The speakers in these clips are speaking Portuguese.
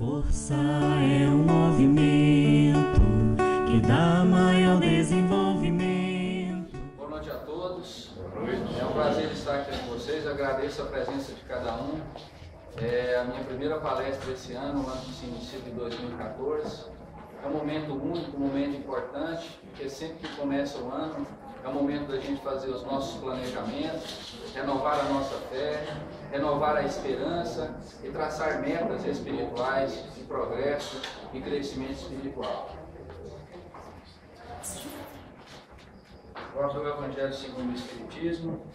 Força é um movimento que dá maior desenvolvimento. Boa noite a todos. Boa noite. É um prazer estar aqui com vocês. Agradeço a presença de cada um. É a minha primeira palestra desse ano, o ano que se inicia de 2014. É um momento único, um momento importante, porque sempre que começa o ano, é o momento da gente fazer os nossos planejamentos, renovar a nossa fé, renovar a esperança e traçar metas espirituais de progresso e crescimento espiritual. Vamos ao Evangelho segundo o Espiritismo.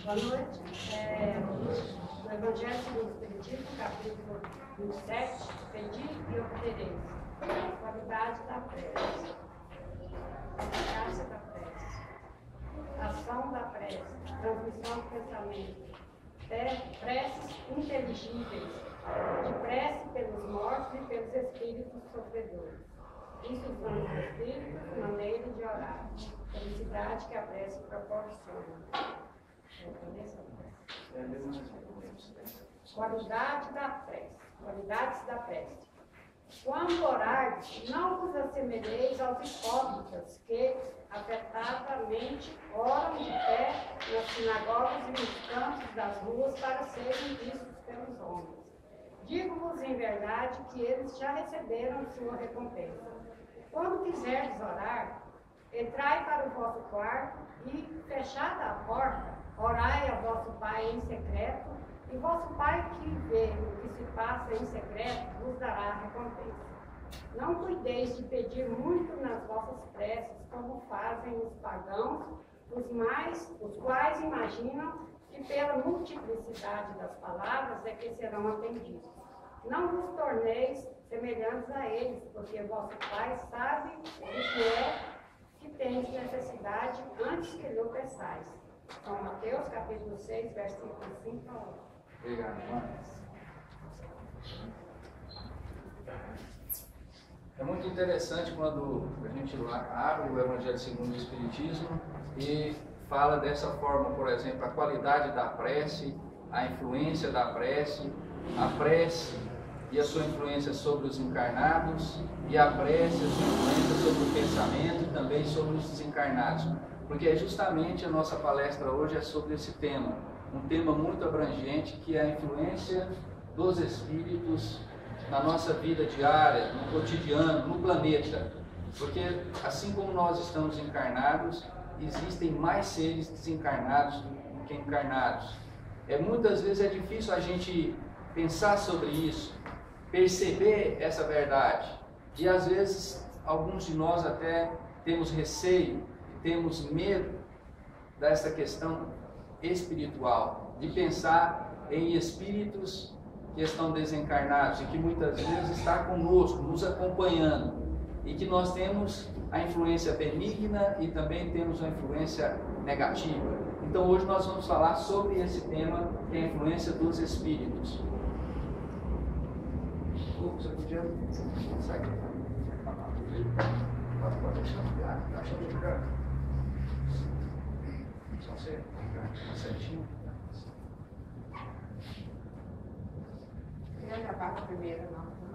Boa noite. No Evangelho segundo o Espiritismo, capítulo 27, Pedi e obtereis. Qualidade da prece. Eficácia da prece. Ação da prece. Transmissão do pensamento. Preces inteligíveis. De prece pelos mortos e pelos espíritos sofredores. Instrução dos espíritos, maneira de orar. Felicidade que a prece proporciona. Qualidade da prece. Qualidades da prece. Quando orardes, não vos assemelheis aos hipócritas que, afetadamente, oram de pé nas sinagogas e nos campos das ruas para serem vistos pelos homens. Digo-vos em verdade que eles já receberam sua recompensa. Quando quiserdes orar, entrai para o vosso quarto e, fechada a porta, orai ao vosso Pai em secreto, e vosso Pai que vê o que se passa em secreto vos dará a recompensa. Não cuideis de pedir muito nas vossas preces, como fazem os pagãos, os quais imaginam que pela multiplicidade das palavras é que serão atendidos. Não vos torneis semelhantes a eles, porque vosso Pai sabe o que é que tendes necessidade antes que lhe peçais. São Mateus, capítulo 6, versículos 5 a 8. Obrigado, irmã. É muito interessante quando a gente abre o Evangelho segundo o Espiritismo e fala dessa forma, por exemplo, a qualidade da prece, a influência da prece, a prece e a sua influência sobre os encarnados, e a prece e a sua influência sobre o pensamento e também sobre os desencarnados. Porque justamente a nossa palestra hoje é sobre esse tema, um tema muito abrangente, que é a influência dos espíritos na nossa vida diária, no cotidiano, no planeta. Porque assim como nós estamos encarnados, existem mais seres desencarnados do que encarnados. Muitas vezes é difícil a gente pensar sobre isso, perceber essa verdade. E às vezes alguns de nós até temos receio, temos medo dessa questão espiritual, de pensar em espíritos que estão desencarnados e que muitas vezes está conosco, nos acompanhando, e que nós temos a influência benigna e também temos a influência negativa. Então hoje nós vamos falar sobre esse tema, que é a influência dos espíritos. Você podia sair? Pode deixar ligado, tá achando ligado? Só você, certinho.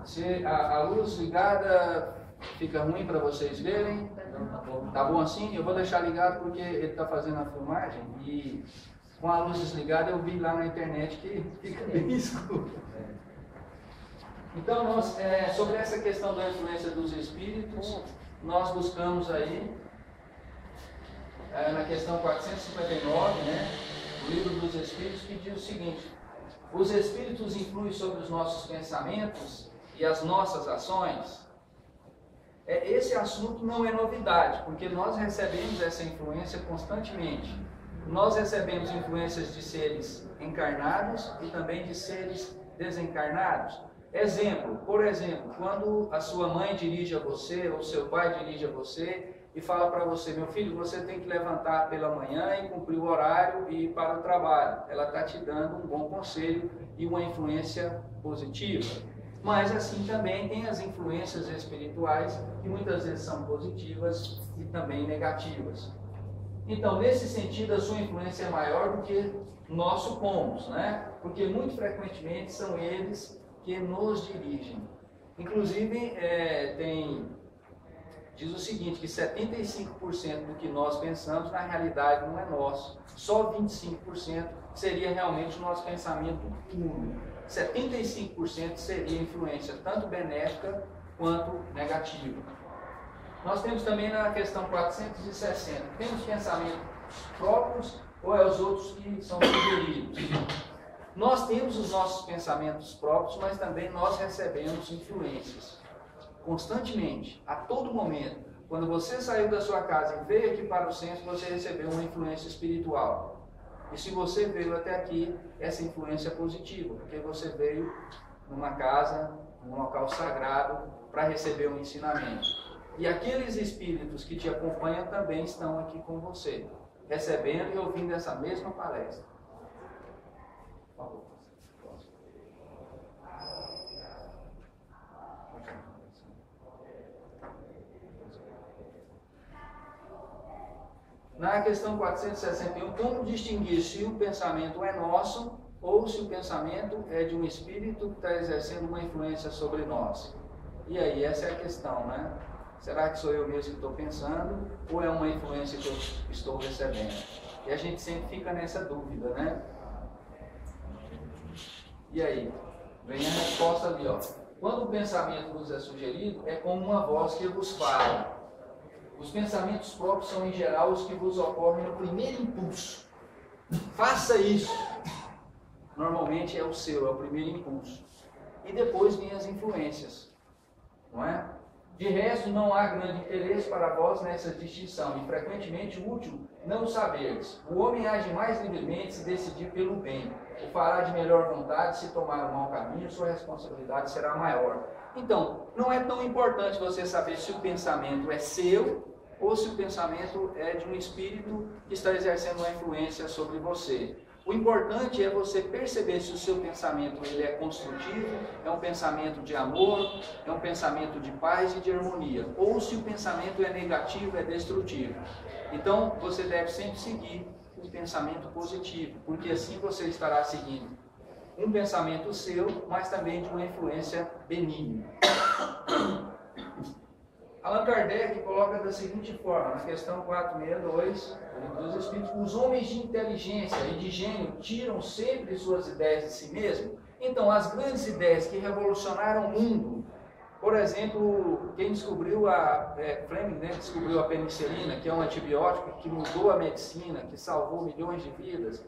Se a luz ligada fica ruim para vocês verem, tá bom assim? Eu vou deixar ligado porque ele está fazendo a filmagem e com a luz desligada eu vi lá na internet que fica bem escuro. Então, nós, sobre essa questão da influência dos espíritos, nós buscamos aí, na questão 459, do Livro dos Espíritos, que diz o seguinte: os espíritos influem sobre os nossos pensamentos e as nossas ações. Esse assunto não é novidade, porque nós recebemos essa influência constantemente. Nós recebemos influências de seres encarnados e também de seres desencarnados. Exemplo, por exemplo, quando a sua mãe dirige a você, ou seu pai dirige a você, e fala para você, meu filho, você tem que levantar pela manhã e cumprir o horário e ir para o trabalho. Ela está te dando um bom conselho e uma influência positiva. Mas assim também tem as influências espirituais, que muitas vezes são positivas e também negativas. Então, nesse sentido, a sua influência é maior do que nós supomos, né? Porque muito frequentemente são eles que nos dirigem. Inclusive, diz o seguinte, que 75% do que nós pensamos, na realidade, não é nosso. Só 25% seria realmente o nosso pensamento puro. 75% seria influência tanto benéfica quanto negativa. Nós temos também na questão 460, temos pensamentos próprios ou é os outros que são sugeridos? Nós temos os nossos pensamentos próprios, mas também nós recebemos influências. Constantemente, a todo momento. Quando você saiu da sua casa e veio aqui para o centro, você recebeu uma influência espiritual. E se você veio até aqui, essa influência é positiva, porque você veio numa casa, num local sagrado, para receber um ensinamento. E aqueles espíritos que te acompanham também estão aqui com você, recebendo e ouvindo essa mesma palestra. Por favor. Na questão 461, como distinguir se o pensamento é nosso ou se o pensamento é de um espírito que está exercendo uma influência sobre nós? E aí, essa é a questão, né? Será que sou eu mesmo que estou pensando ou é uma influência que eu estou recebendo? E a gente sempre fica nessa dúvida, né? E aí? Vem a resposta ali, ó. Quando o pensamento nos é sugerido, é como uma voz que vos fala. Os pensamentos próprios são, em geral, os que vos ocorrem no primeiro impulso. Faça isso. Normalmente é o seu, é o primeiro impulso. E depois vêm as influências. Não é? De resto, não há grande interesse para vós nessa distinção, e frequentemente útil não saberes. O homem age mais livremente se decidir pelo bem. O fará de melhor vontade, se tomar o mau caminho, sua responsabilidade será maior. Então, não é tão importante você saber se o pensamento é seu ou se o pensamento é de um espírito que está exercendo uma influência sobre você. O importante é você perceber se o seu pensamento ele é construtivo, é um pensamento de amor, é um pensamento de paz e de harmonia, ou se o pensamento é negativo, é destrutivo. Então, você deve sempre seguir o pensamento positivo, porque assim você estará seguindo um pensamento seu, mas também de uma influência benigna. Allan Kardec coloca da seguinte forma, na questão 462, dos Espíritos: os homens de inteligência e de gênio tiram sempre suas ideias de si mesmos. Então, as grandes ideias que revolucionaram o mundo, por exemplo, quem descobriu Fleming, né, descobriu a penicilina, que é um antibiótico que mudou a medicina, que salvou milhões de vidas.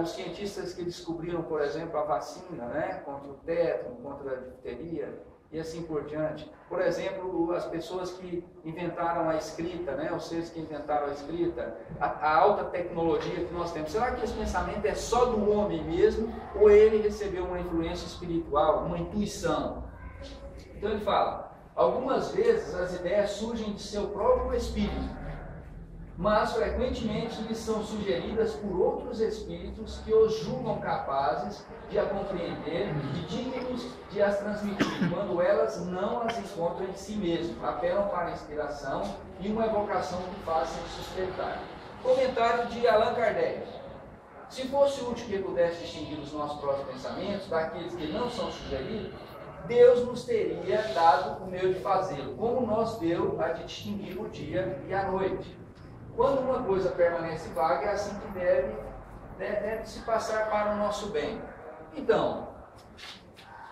Os cientistas que descobriram, por exemplo, a vacina, né, contra o tétano, contra a difteria, e assim por diante. Por exemplo, as pessoas que inventaram a escrita, né, os seres que inventaram a escrita, a alta tecnologia que nós temos. Será que esse pensamento é só do homem mesmo, ou ele recebeu uma influência espiritual, uma intuição? Então ele fala, algumas vezes as ideias surgem de seu próprio espírito, mas frequentemente lhes são sugeridas por outros espíritos que os julgam capazes de a compreender e dignos de as transmitir, quando elas não as encontram em si mesmas, apelam para a inspiração e uma evocação que façam suspeitar. Comentário de Allan Kardec: se fosse útil que pudesse distinguir os nossos próprios pensamentos daqueles que não são sugeridos, Deus nos teria dado o meio de fazê-lo, como nós deu a de distinguir o dia e a noite. Quando uma coisa permanece vaga, é assim que deve se passar para o nosso bem. Então,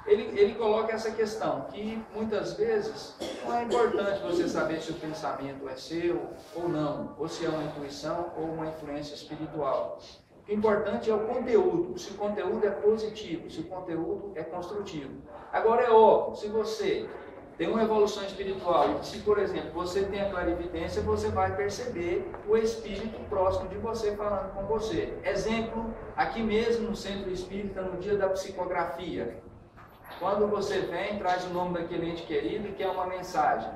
ele coloca essa questão, que muitas vezes não é importante você saber se o pensamento é seu ou não, ou se é uma intuição ou uma influência espiritual. O importante é o conteúdo, se o conteúdo é positivo, se o conteúdo é construtivo. Agora é óbvio, se você tem uma evolução espiritual, e se, por exemplo, você tem a clarividência, você vai perceber o espírito próximo de você falando com você. Exemplo, aqui mesmo no Centro Espírita, no dia da psicografia. Quando você vem, traz o nome daquele ente querido e quer uma mensagem.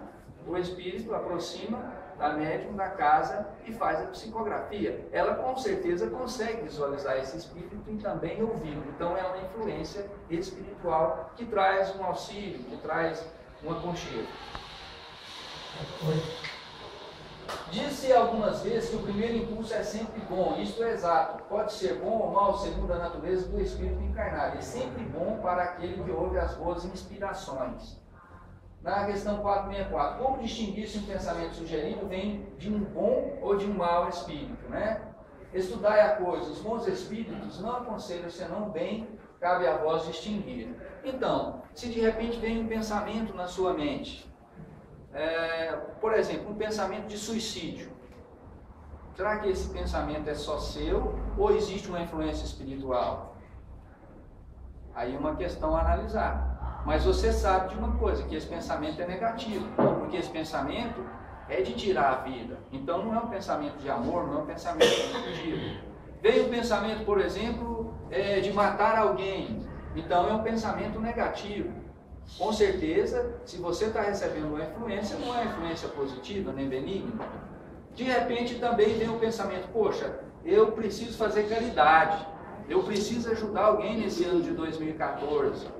O espírito aproxima da médium da casa e faz a psicografia. Ela com certeza consegue visualizar esse espírito e também ouvi-lo. Então é uma influência espiritual que traz um auxílio, que traz um aconchego. Disse algumas vezes que o primeiro impulso é sempre bom. Isto é exato. Pode ser bom ou mal segundo a natureza do espírito encarnado. É sempre bom para aquele que ouve as boas inspirações. Na questão 464, como distinguir se um pensamento sugerido vem de um bom ou de um mau espírito, né? Estudai a coisa, os bons espíritos não aconselham senão bem, cabe a vós distinguir. Então, se de repente vem um pensamento na sua mente, por exemplo, um pensamento de suicídio, será que esse pensamento é só seu ou existe uma influência espiritual? Aí é uma questão a analisar. Mas você sabe de uma coisa, que esse pensamento é negativo, porque esse pensamento é de tirar a vida. Então não é um pensamento de amor, não é um pensamento positivo. Vem um pensamento, por exemplo, de matar alguém. Então é um pensamento negativo. Com certeza, se você está recebendo uma influência, não é influência positiva nem benigna. De repente também vem o pensamento, poxa, eu preciso fazer caridade. Eu preciso ajudar alguém nesse ano de 2014.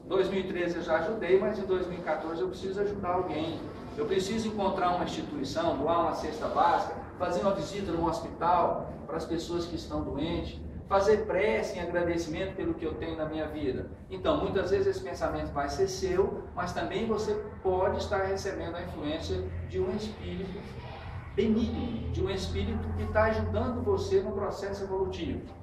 2013 eu já ajudei, mas em 2014 eu preciso ajudar alguém. Eu preciso encontrar uma instituição, doar uma cesta básica, fazer uma visita num hospital para as pessoas que estão doentes, fazer prece em agradecimento pelo que eu tenho na minha vida. Então, muitas vezes esse pensamento vai ser seu, mas também você pode estar recebendo a influência de um espírito benigno, de um espírito que está ajudando você no processo evolutivo.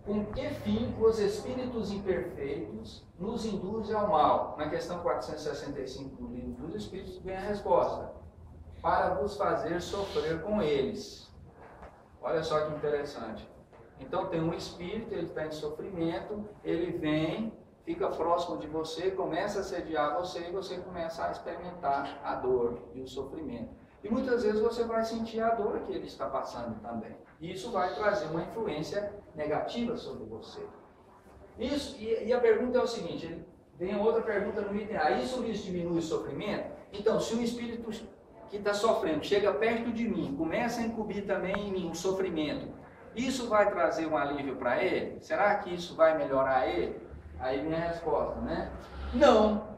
Com que fim os espíritos imperfeitos nos induzem ao mal? Na questão 465 do livro dos Espíritos vem a resposta. Para vos fazer sofrer com eles. Olha só que interessante. Então tem um espírito, ele está em sofrimento, ele vem, fica próximo de você, começa a sediar você e você começa a experimentar a dor e o sofrimento. E muitas vezes você vai sentir a dor que ele está passando também. E isso vai trazer uma influência negativa sobre você. E a pergunta é o seguinte, vem outra pergunta no item A, isso lhes diminui o sofrimento? Então, se um espírito que está sofrendo chega perto de mim, começa a incumbir também em mim um sofrimento, isso vai trazer um alívio para ele? Será que isso vai melhorar ele? Aí vem a resposta, né? Não.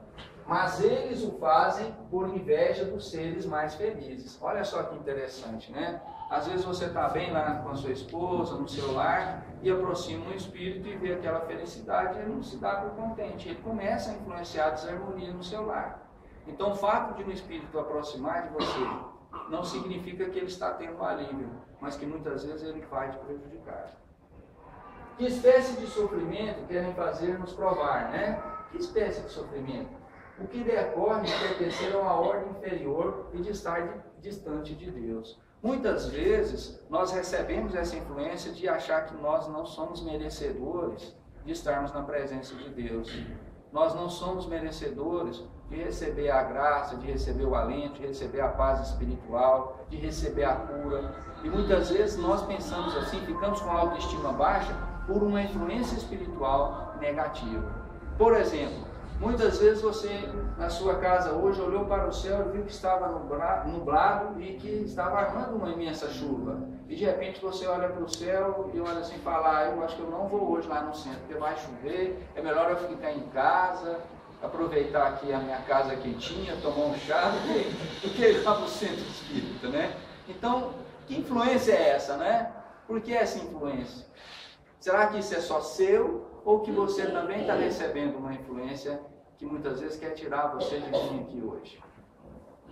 Mas eles o fazem por inveja dos seres mais felizes. Olha só que interessante, né? Às vezes você está bem lá com a sua esposa, no seu lar, e aproxima um espírito e vê aquela felicidade, ele não se dá por contente, ele começa a influenciar a desarmonia no seu lar. Então o fato de um espírito aproximar de você não significa que ele está tendo um alívio, mas que muitas vezes ele vai te prejudicar. Que espécie de sofrimento querem fazer-nos provar, né? Que espécie de sofrimento? O que decorre de pertencer a uma ordem inferior e de estar distante de Deus. Muitas vezes nós recebemos essa influência de achar que nós não somos merecedores de estarmos na presença de Deus. Nós não somos merecedores de receber a graça, de receber o alento, de receber a paz espiritual, de receber a cura. E muitas vezes nós pensamos assim, ficamos com a autoestima baixa por uma influência espiritual negativa. Por exemplo, muitas vezes você, na sua casa hoje, olhou para o céu e viu que estava nublado e que estava armando uma imensa chuva. E de repente você olha para o céu e olha assim e fala, eu acho que eu não vou hoje lá no centro, porque vai chover, é melhor eu ficar em casa, aproveitar aqui a minha casa quentinha, tomar um chá, do que ir lá para o centro espírita, né? Então, que influência é essa, né? Por que essa influência? Será que isso é só seu ou que você também está recebendo uma influência que muitas vezes quer tirar você de mim aqui hoje?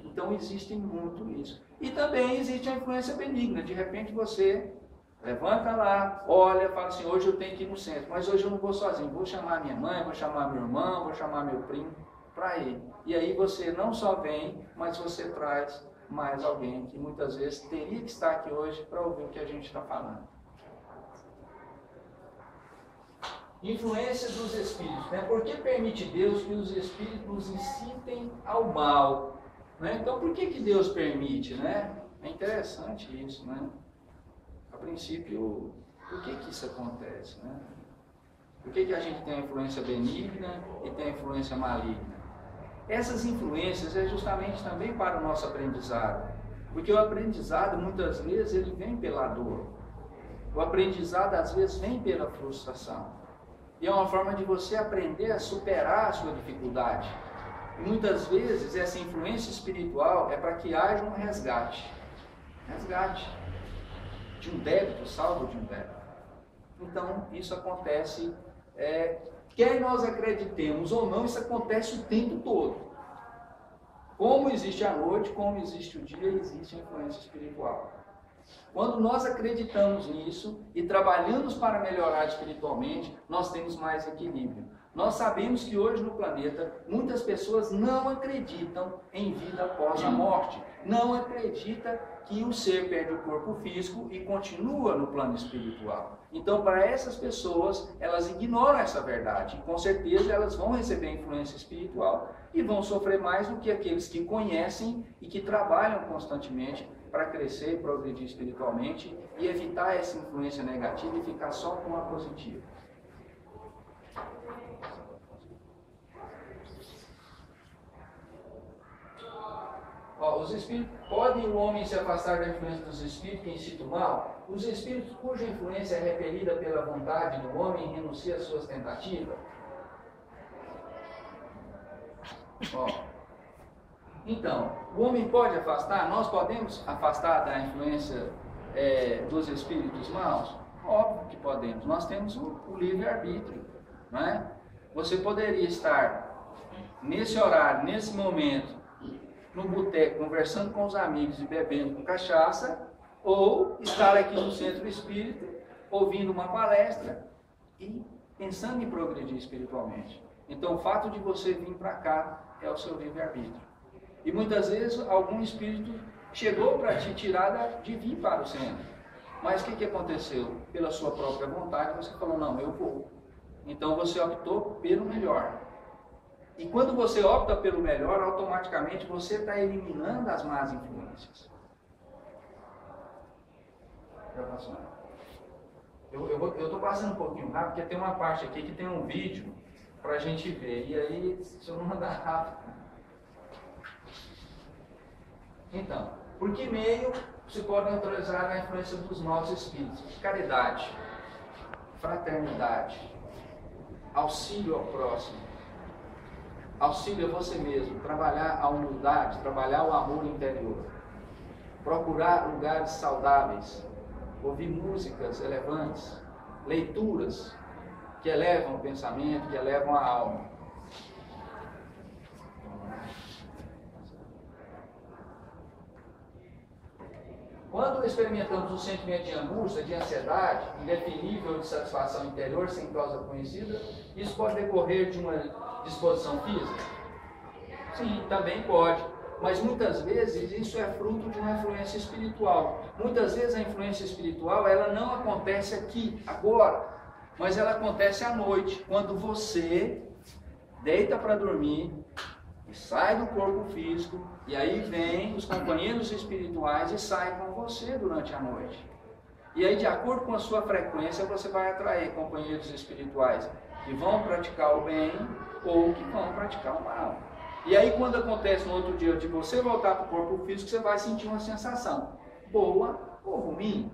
Então existe muito isso. E também existe a influência benigna. De repente você levanta lá, olha, fala assim, hoje eu tenho que ir no centro, mas hoje eu não vou sozinho, vou chamar minha mãe, vou chamar meu irmão, vou chamar meu primo para ir. E aí você não só vem, mas você traz mais alguém que muitas vezes teria que estar aqui hoje para ouvir o que a gente está falando. Influência dos espíritos, né? Por que permite Deus que os espíritos nos incitem ao mal? Né? Então, por que Deus permite, né? É interessante isso, né? A princípio, Por que isso acontece, né? Por que a gente tem a influência benigna e tem a influência maligna? Essas influências é justamente também para o nosso aprendizado. Porque o aprendizado, muitas vezes, ele vem pela dor. O aprendizado, às vezes, vem pela frustração. E é uma forma de você aprender a superar a sua dificuldade. E muitas vezes, essa influência espiritual é para que haja um resgate. Resgate de um débito, saldo de um débito. Então, isso acontece, quer nós acreditemos ou não, isso acontece o tempo todo. Como existe a noite, como existe o dia, existe a influência espiritual. Quando nós acreditamos nisso e trabalhamos para melhorar espiritualmente, nós temos mais equilíbrio. Nós sabemos que hoje no planeta, muitas pessoas não acreditam em vida após a morte. Não acreditam que o ser perde o corpo físico e continua no plano espiritual. Então, para essas pessoas, elas ignoram essa verdade. E, com certeza, elas vão receber influência espiritual e vão sofrer mais do que aqueles que conhecem e que trabalham constantemente para crescer e progredir espiritualmente e evitar essa influência negativa e ficar só com a positiva. Os espíritos, pode o homem se afastar da influência dos espíritos que incitam o mal? Os espíritos cuja influência é repelida pela vontade do homem renuncia às suas tentativas? Então, o homem pode afastar? Nós podemos afastar da influência dos espíritos maus? Óbvio que podemos. Nós temos o livre-arbítrio, não é? Você poderia estar nesse horário, nesse momento, no boteco, conversando com os amigos e bebendo com cachaça, ou estar aqui no centro espírita, ouvindo uma palestra e pensando em progredir espiritualmente. Então, o fato de você vir para cá é o seu livre-arbítrio. E muitas vezes, algum espírito chegou para te tirar de vir para o centro. Mas o que aconteceu? Pela sua própria vontade, você falou, não, eu vou. Então, você optou pelo melhor. E quando você opta pelo melhor, automaticamente você está eliminando as más influências. Eu estou passando um pouquinho rápido, porque tem uma parte aqui que tem um vídeo para a gente ver. E aí, se eu não mandar rápido... Então, por que meio se pode neutralizar a influência dos maus espíritos? Caridade, fraternidade, auxílio ao próximo. Auxílio a você mesmo, trabalhar a humildade, trabalhar o amor interior, procurar lugares saudáveis, ouvir músicas elevantes, leituras que elevam o pensamento, que elevam a alma. Quando experimentamos um sentimento de angústia, de ansiedade, indefinível de satisfação interior sem causa conhecida, isso pode decorrer de uma disposição física? Sim, também pode. Mas muitas vezes isso é fruto de uma influência espiritual. Muitas vezes a influência espiritual ela não acontece aqui, agora, mas ela acontece à noite, quando você deita para dormir e sai do corpo físico, e aí vem os companheiros espirituais e saem com você durante a noite. E aí, de acordo com a sua frequência, você vai atrair companheiros espirituais que vão praticar o bem ou que vão praticar o mal. E aí, quando acontece no outro dia de você voltar para o corpo físico, você vai sentir uma sensação boa ou ruim.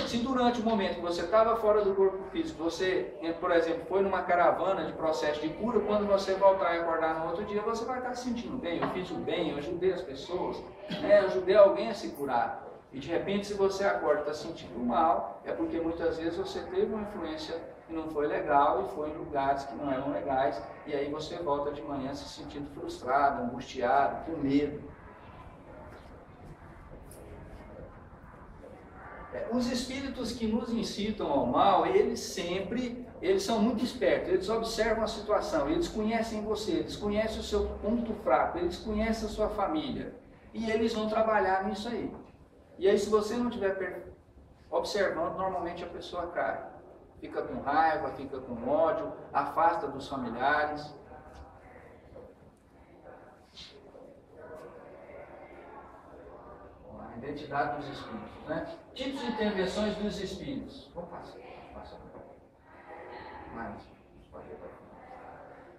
Se durante o momento que você estava fora do corpo físico, você, por exemplo, foi numa caravana de processo de cura, quando você voltar e acordar no outro dia, você vai estar se sentindo bem. Eu fiz o bem, eu ajudei as pessoas, eu ajudei alguém a se curar. E de repente, se você acorda e está sentindo mal, é porque muitas vezes você teve uma influência que não foi legal e foi em lugares que não eram legais, e aí você volta de manhã se sentindo frustrado, angustiado, com medo. Os espíritos que nos incitam ao mal, eles são muito espertos, eles observam a situação, eles conhecem você, eles conhecem o seu ponto fraco, eles conhecem a sua família, e eles vão trabalhar nisso aí. E aí, se você não estiver observando, normalmente a pessoa cai. Fica com raiva, fica com ódio, afasta dos familiares. A identidade dos espíritos, né? Tipos de intervenções dos espíritos. Vamos passar.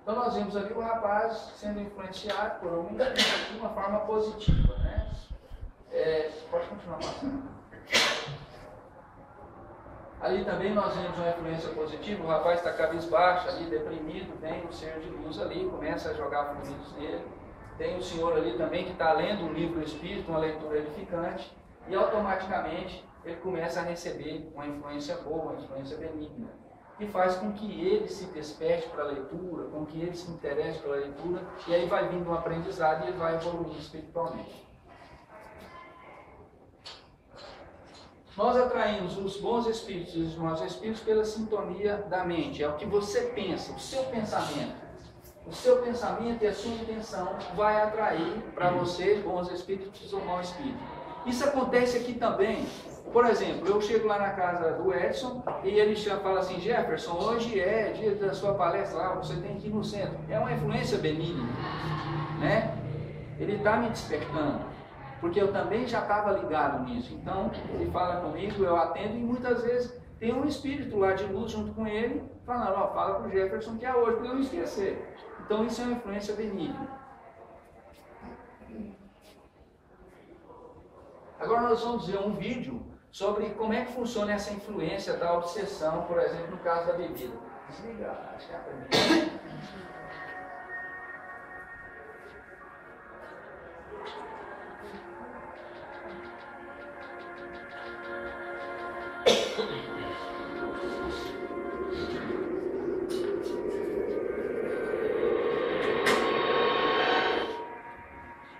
Então nós vimos ali o rapaz sendo influenciado por um espírito de uma forma positiva, né? Pode continuar passando. Ali também nós vemos uma influência positiva, o rapaz está cabisbaixo ali, deprimido, vem o ser de luz ali, começa a jogar fluidos nele. Tem o senhor ali também que está lendo um livro do Espírito, uma leitura edificante, e automaticamente ele começa a receber uma influência boa, uma influência benigna, que faz com que ele se desperte para a leitura, com que ele se interesse pela leitura, e aí vai vindo um aprendizado e ele vai evoluir espiritualmente. Nós atraímos os bons espíritos e os maus espíritos pela sintonia da mente. É o que você pensa, o seu pensamento. O seu pensamento e a sua intenção vai atrair para você bons espíritos ou maus espíritos. Isso acontece aqui também. Por exemplo, eu chego lá na casa do Edson e ele fala assim: Jefferson, hoje é dia da sua palestra lá, você tem que ir no centro. É uma influência benigna, né? Ele está me despertando. Porque eu também já estava ligado nisso. Então, ele fala comigo, eu atendo, e muitas vezes tem um espírito lá de luz junto com ele, falando: ó, fala para o Jefferson que é hoje, para eu não esquecer. Então, isso é uma influência benigna. Agora nós vamos ver um vídeo sobre como é que funciona essa influência da obsessão, por exemplo, no caso da bebida. Desliga, acho que é a primeira.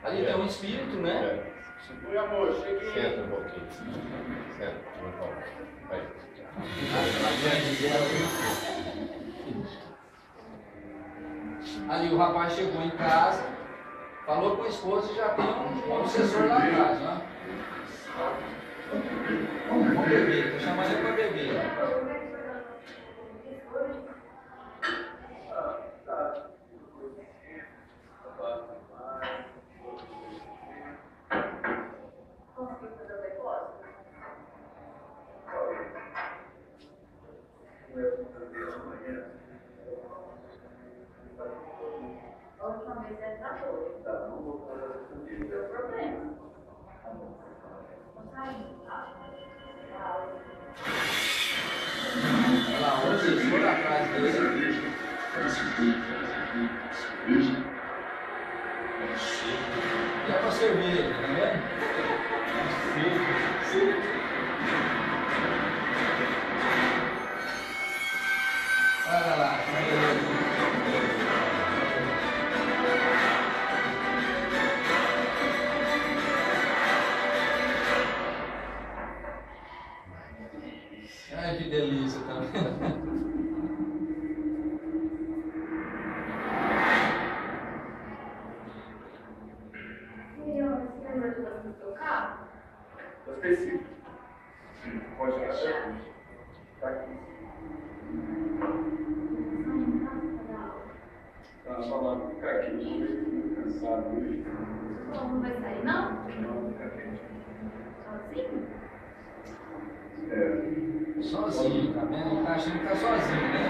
Ali tem um espírito, né? Segura, amor, cheguei. Senta um pouquinho. Senta, vai. Ali o rapaz chegou em casa, falou com a esposa e já tem um obsessor lá atrás, né? Vamos beber, estou chamando ele para beber. A última vez ele tratou. Não vou fazer o seu problema. Vou sair, tá? Olha lá, o obsessor atrás dele. E é para servir, tá vendo? Olha lá, ai, que delícia, tá vendo? Você lembra do seu carro? Específico. Pode achar. Tá aqui. Tá falando, ficar aqui, cansado hoje. Não vai sair, não? Não, fica aqui. Sozinho? Sozinho, tá vendo? Ele tá achando que tá sozinho, né?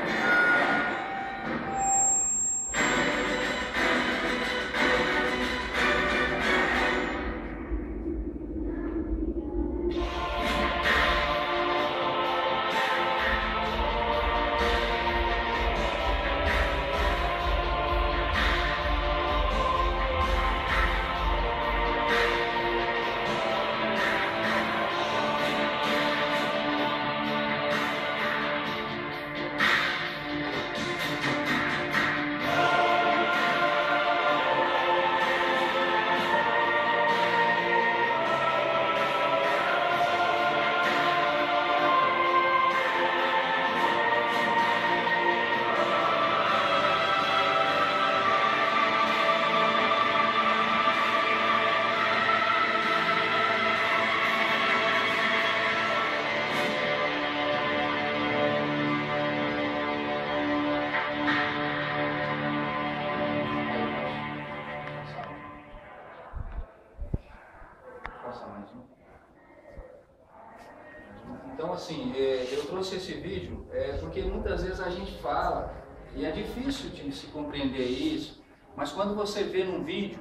assim, eu trouxe esse vídeo porque muitas vezes a gente fala, e é difícil de se compreender isso, mas quando você vê num vídeo,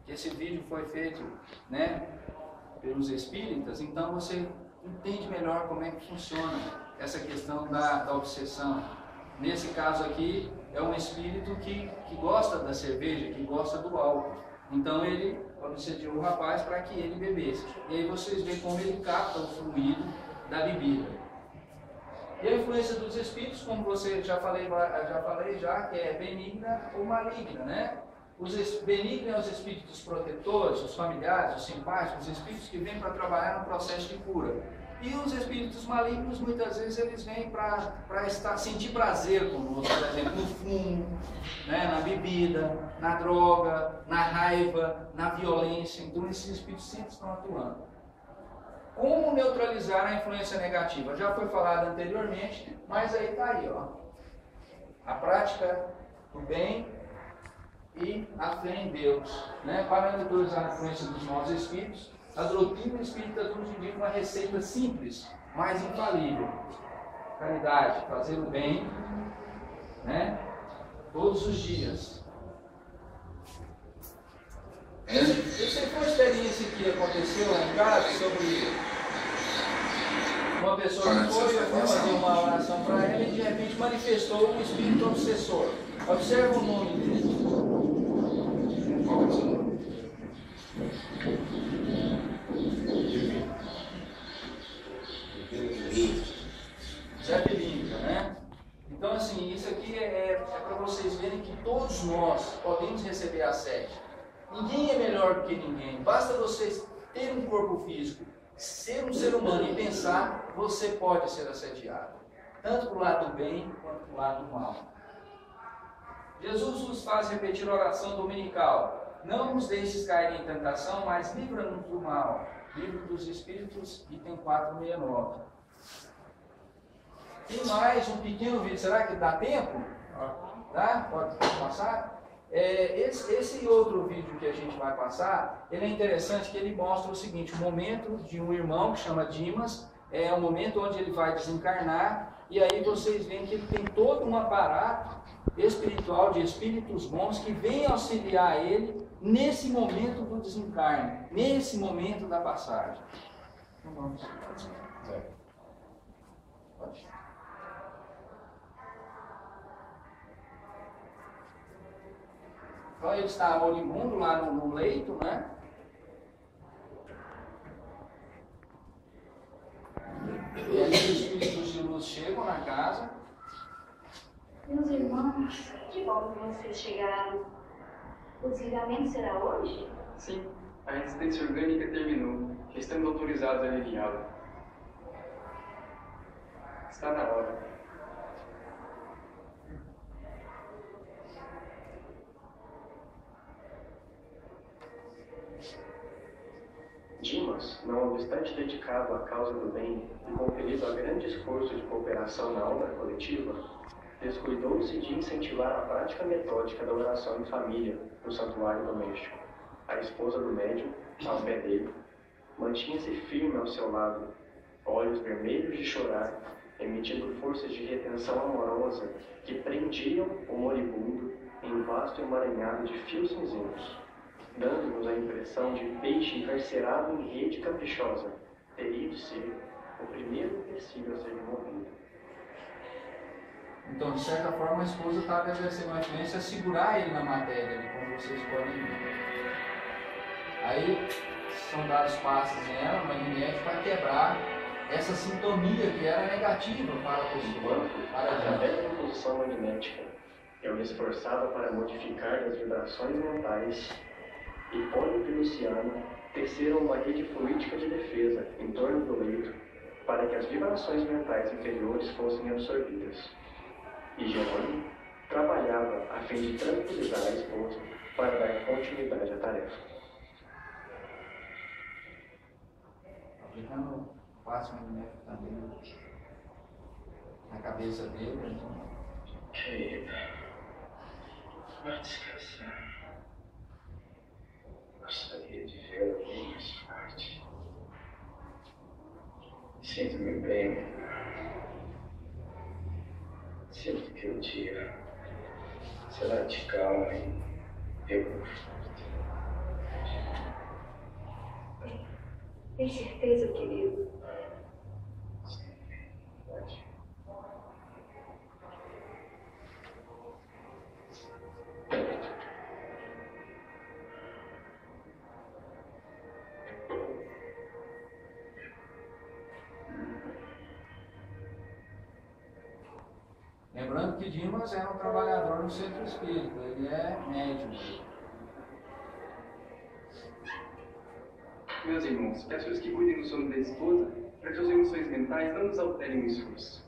que esse vídeo foi feito, né, pelos espíritas, então você entende melhor como é que funciona essa questão da obsessão. Nesse caso aqui, é um espírito que gosta da cerveja, que gosta do álcool. Então ele obsediou o rapaz para que ele bebesse. E aí vocês veem como ele capta o fluido da bebida. E a influência dos espíritos, como você já falei, que é benigna ou maligna, né? Os benignos são os espíritos protetores, os familiares, os simpáticos, os espíritos que vêm para trabalhar no processo de cura. E os espíritos malignos, muitas vezes, eles vêm para sentir prazer conosco, por exemplo, no fumo, né, na bebida, na droga, na raiva, na violência. Então, esses espíritos sempre estão atuando. Como neutralizar a influência negativa? Já foi falado anteriormente, mas aí está aí, ó. A prática do bem e a fé em Deus, né? Para neutralizar a influência dos maus espíritos, a doutrina espírita nos indica uma receita simples, mas infalível. Caridade, fazer o bem, né? Todos os dias. Isso aí foi uma experiência que aconteceu lá em casa sobre uma pessoa que foi fazer uma oração para ela e de repente manifestou um espírito obsessor. Observa o nome dele. Qual é o seu nome? Zé Pelinca, né? Então, assim, isso aqui é para vocês verem que todos nós podemos receber assédio. Ninguém é melhor do que ninguém. Basta vocês terem um corpo físico, ser um ser humano e pensar, você pode ser assediado. Tanto para o lado do bem quanto para o lado do mal. Jesus nos faz repetir a oração dominical. Não nos deixes cair em tentação, mas livra-nos do mal. Livro dos Espíritos, item 469. Tem mais um pequeno vídeo, será que dá tempo? Tá? Pode passar? Esse outro vídeo que a gente vai passar, ele é interessante que ele mostra o seguinte, o momento de um irmão que chama Dimas, é o momento onde ele vai desencarnar, e aí vocês veem que ele tem todo um aparato espiritual de espíritos bons que vem auxiliar ele nesse momento do desencarne, nesse momento da passagem. Então vamos. Pode. Então ele está moribundo lá no leito, né? E aí os espíritos de luz chegam na casa. Meus irmãos, que bom que vocês chegaram. O desligamento será hoje? Sim, a resistência orgânica terminou. Já estamos autorizados a aliviá-lo. Está na hora. Dimas, não obstante dedicado à causa do bem e compelido a grande esforço de cooperação na obra coletiva, descuidou-se de incentivar a prática metódica da oração em família no santuário doméstico. A esposa do médium, ao pé dele, mantinha-se firme ao seu lado, olhos vermelhos de chorar, emitindo forças de retenção amorosa que prendiam o moribundo em um vasto emaranhado de fios cinzentos, dando-nos a impressão de peixe encarcerado em rede caprichosa, teria de ser o primeiro tecido a ser removido. Então, de certa forma, a esposa estava exercendo uma influência a segurar ele na matéria, como vocês podem ver. Aí, são dados passos nela, magnéticos, para quebrar essa sintonia que era negativa para a pessoa. Através da impulsão magnética, eu me esforçava para modificar as vibrações mentais. Hipólito e Luciano teceram uma rede fluídica de defesa em torno do leito para que as vibrações mentais inferiores fossem absorvidas. E Jerônimo trabalhava a fim de tranquilizar a esposa para dar continuidade à tarefa. Aplicando o passo magnético também na cabeça dele. Querida, vai descansar. Gostaria de vê-la bem mais forte. Sinto-me bem definitivo. Será de calma e reconforto. Tem certeza, querido? Pode. Lembrando que Dimas era um trabalhador no centro espírita, ele é médium. Meus irmãos, peço-lhes que cuidem do sono da esposa, para que suas emoções mentais não nos alterem o esforço.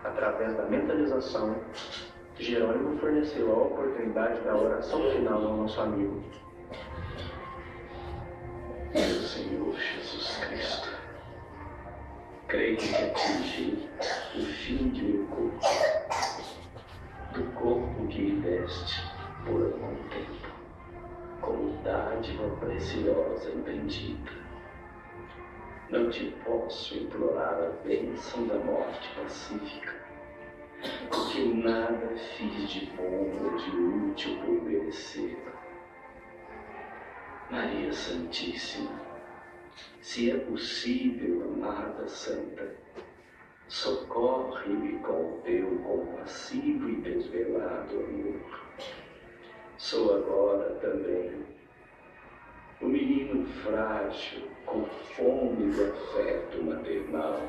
Através da mentalização, Jerônimo forneceu a oportunidade da oração final ao nosso amigo. Meu Senhor Jesus Cristo, creio que atingi o fim de meu corpo, do corpo que me deste por algum tempo, como dádiva preciosa e bendita. Não te posso implorar a bênção da morte pacífica, porque nada fiz de bom ou de útil por merecê-la. Maria Santíssima, se é possível, amada Santa, socorre-me com o teu compassivo e desvelado amor. Sou agora também o menino frágil, com fome do afeto maternal,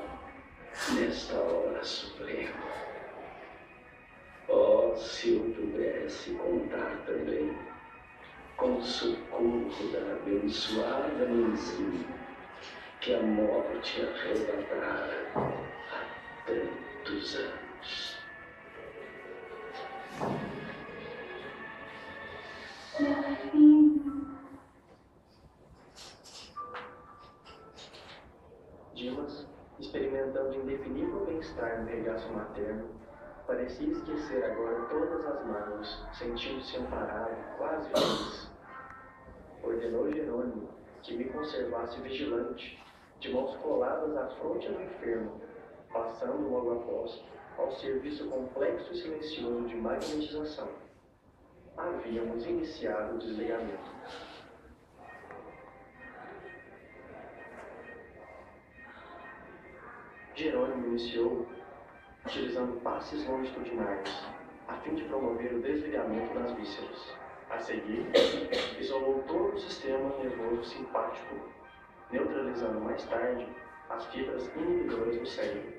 nesta hora suprema. Oh, se eu pudesse contar também com o socorro da abençoada mãezinha que a morte arrebatara há tantos anos. Meu filho. Dimas, experimentando indefinível bem-estar no regaço materno, parecia esquecer agora todas as mágoas, sentindo-se amparado, quase feliz. Ordenou Jerônimo que me conservasse vigilante, de mãos coladas à fronte do enfermo, passando logo após ao serviço complexo e silencioso de magnetização. Havíamos iniciado o desligamento. Jerônimo iniciou utilizando passes longitudinais, a fim de promover o desligamento das vísceras. A seguir, isolou todo o sistema nervoso simpático, neutralizando mais tarde as fibras inibidoras do cérebro.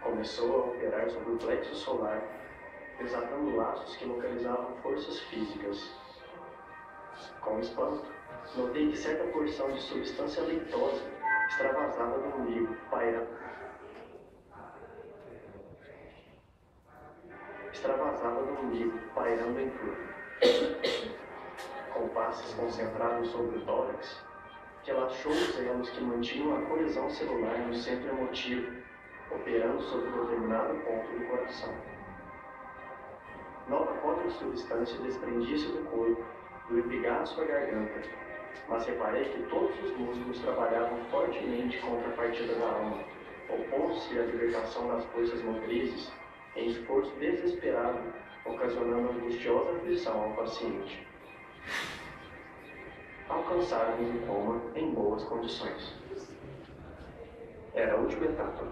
Começou a operar sobre o plexo solar, desatando laços que localizavam forças físicas. Com espanto, notei que certa porção de substância leitosa extravasava do umbigo pairando em torno. Com passes concentrados sobre o tórax, relaxou os elos que mantinham a coesão celular no centro emotivo, operando sobre determinado ponto do coração. Nova outra substância desprendia-se do corpo, do epigaço à garganta, mas reparei que todos os músculos trabalhavam fortemente contra a partida da alma, opondo-se à libertação das forças motrizes em esforço desesperado, ocasionando angustiosa aflição ao paciente. Alcançáramos o coma em boas condições. Era a última etapa.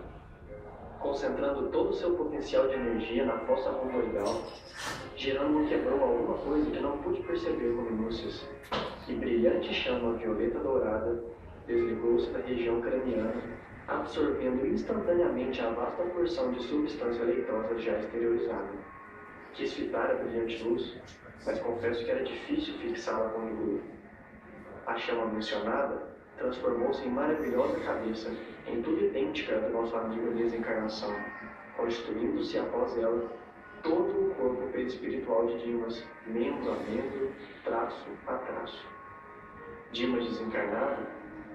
Concentrando todo o seu potencial de energia na fossa romboidal, Jerônimo quebrou alguma coisa que não pude perceber com minúcias, e brilhante chama violeta dourada desligou-se da região craniana, absorvendo instantaneamente a vasta porção de substância leitosa já exteriorizada. Quis fitar a brilhante luz, mas confesso que era difícil fixá-la com rigor. A chama mencionada transformou-se em maravilhosa cabeça, em tudo idêntica à do nosso amigo em desencarnação, constituindo-se após ela todo o corpo perispiritual de Dimas, membro a membro, traço a traço. Dimas desencarnado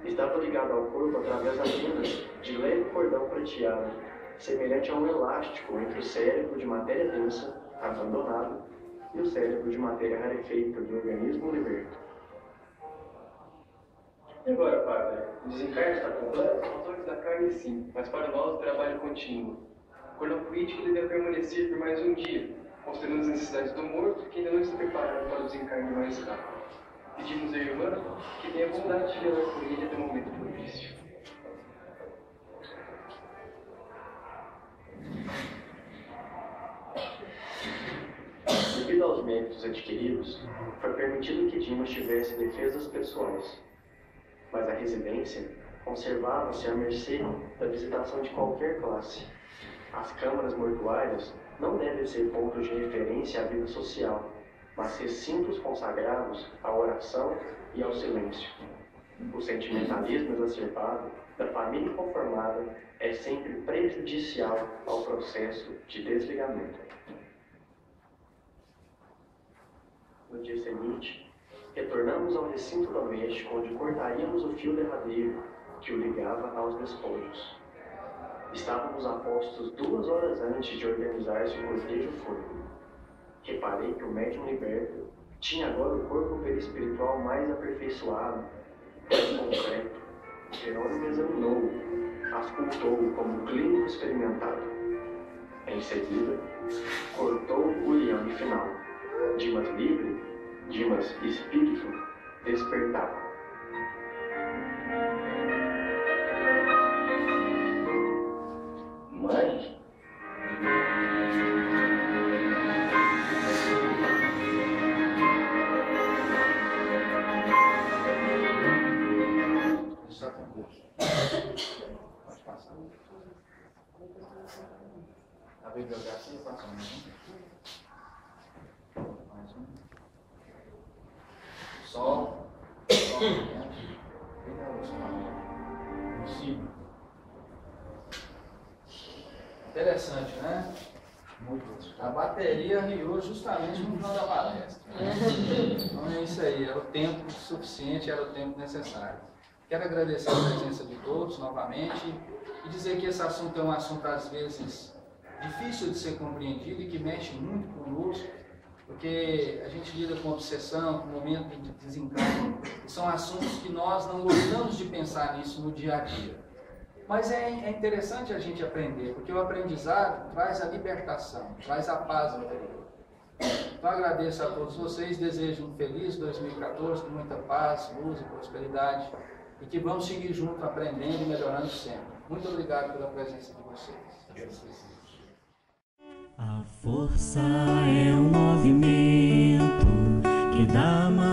estava ligado ao corpo através apenas de leve cordão prateado, semelhante a um elástico entre o cérebro de matéria densa, abandonado, e o cérebro de matéria rarefeita do organismo liberto. E agora, padre? O desencarne está completo? Aos olhos da carne, sim, mas para nós o trabalho continua. O cordão político deve permanecer por mais um dia, considerando as necessidades do morto que ainda não está preparado para o desencarne mais rápido. Pedimos à irmã que tenha bondade de velar por ele até o momento propício. Devido aos méritos adquiridos, foi permitido que Dimas tivesse defesas pessoais, mas a residência conservava-se à mercê da visitação de qualquer classe. As câmaras mortuárias não devem ser pontos de referência à vida social, mas recintos consagrados à oração e ao silêncio. O sentimentalismo exacerbado da família inconformada é sempre prejudicial ao processo de desligamento. No dia seguinte, retornamos ao recinto doméstico onde cortaríamos o fio derradeiro que o ligava aos despojos. Estávamos a postos 2 horas antes de organizar-se o cortejo fúnebre. Reparei que o médium liberto tinha agora o corpo perispiritual mais aperfeiçoado, mais concreto. Jerônimo examinou-o, auscultou-o como clínico experimentado. Em seguida, cortou o liame final. Dimas livre, Dimas espírito, despertado. Mãe? Só tem curso. Pode passar. A bibliografia passa mais um. Sol. Interessante, né? A bateria riu justamente no final da palestra. Então é isso aí, era o tempo suficiente, era o tempo necessário. Quero agradecer a presença de todos novamente e dizer que esse assunto é um assunto às vezes difícil de ser compreendido e que mexe muito conosco, porque a gente lida com obsessão, com momento de desencarne, e são assuntos que nós não gostamos de pensar nisso no dia a dia. Mas é interessante a gente aprender, porque o aprendizado traz a libertação, traz a paz interior. Então agradeço a todos vocês, desejo um feliz 2014, com muita paz, luz e prosperidade, e que vamos seguir juntos aprendendo e melhorando sempre. Muito obrigado pela presença de vocês. A força é um movimento que dá mais